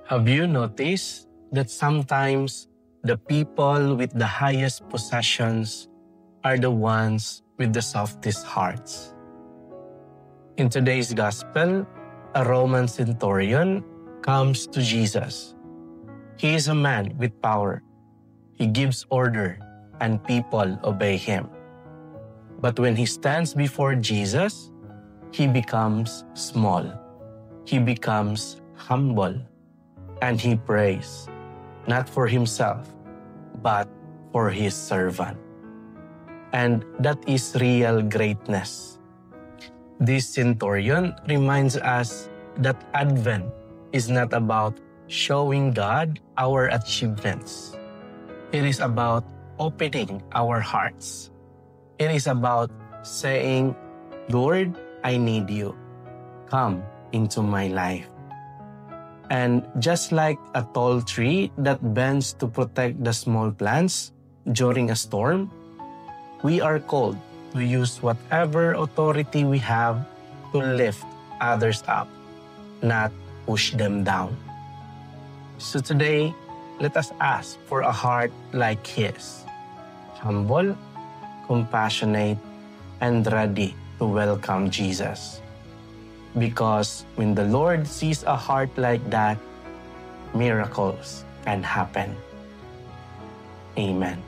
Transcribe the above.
Have you noticed that sometimes the people with the highest possessions are the ones with the softest hearts? In today's gospel, a Roman centurion comes to Jesus. He is a man with power. He gives order and people obey him. But when he stands before Jesus, he becomes small. He becomes humble. And he prays, not for himself, but for his servant. And that is real greatness. This centurion reminds us that Advent is not about showing God our achievements. It is about opening our hearts. It is about saying, Lord, I need you. Come into my life. And just like a tall tree that bends to protect the small plants during a storm, we are called to use whatever authority we have to lift others up, not push them down. So today, let us ask for a heart like his, humble, compassionate, and ready to welcome Jesus. Because when the Lord sees a heart like that, miracles can happen. Amen.